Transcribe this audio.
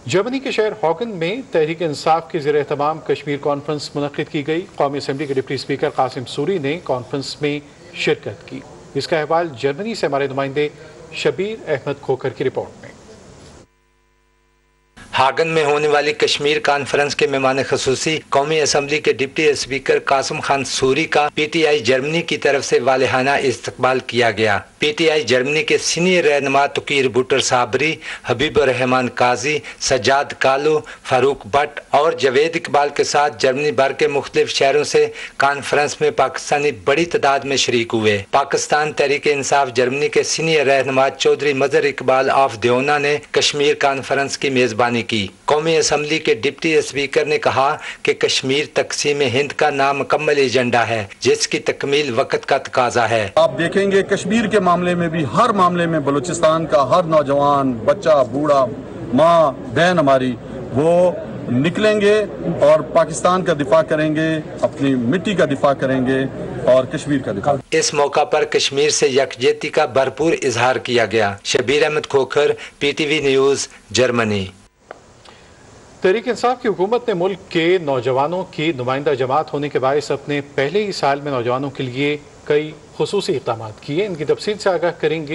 جرمنی کے شہر ہاگن میں تحریک انصاف کی زیر اہتمام کشمیر کانفرنس منعقد کی گئی۔ قومی اسمبلی کے ڈپٹی اسپیکر قاسم سوری نے کانفرنس میں شرکت کی۔ اس کا احوال جرمنی سے ہمارے نمائندے شبیر احمد کھوکھر کی رپورٹ میں۔ ہاگن میں ہونے والی کشمیر کانفرنس کے مہمان خصوصی قومی اسمبلی کے deputy speaker Qasim Khan sorry کا پی ٹی آئی جرمنی کی طرف سے والہانہ استقبال کیا گیا۔ پی ٹی آئی جرمنی کے سینئر رہنما تقیر بوٹر صابری، حبیب الرحمان قاضی، سجاد کالو، فاروق بٹ اور جاوید اقبال کے ساتھ جرمنی بھر کے مختلف شہروں سے کانفرنس میں پاکستانی بڑی تعداد میں شریک ہوئے۔ پاکستان تحریک انصاف جرمنی کے سینئر رہنما چودھری مظہر اقبال آف دیونا نے کشمیر کانفرنس کی میزبانی کی۔ قومی اسمبلی کے ڈپٹی اسپیکر نے کہا کہ کشمیر تقسیم ہند کا نامکمل ایجنڈا ہے، جس کی تکمیل وقت کا تقاضا ہے۔ آپ دیکھیں گے کشمیر کے معاملے میں بھی، ہر معاملے میں بلوچستان کا ہر نوجوان، بچہ، بوڑھا، ماں، بہن ہماری وہ نکلیں گے اور پاکستان کا دفاع کریں گے، اپنی مٹی کا دفاع کریں گے اور کشمیر کا دفاع۔ اس موقع پر کشمیر سے یکجہتی کا بھرپور اظہار کیا گیا۔ Shabbir Ahmed Khokhar, P T V news, جرمنی۔ تحریک انصاف کی حکومت نے ملک کے نوجوانوں کی نمائندہ جماعت ہونے کے باعث اپنے پہلے ہی سال میں نوجوانوں کے لیے کئی خصوصی اقدامات کیے۔ ان کی تفصیل سے آگاہ کریں گے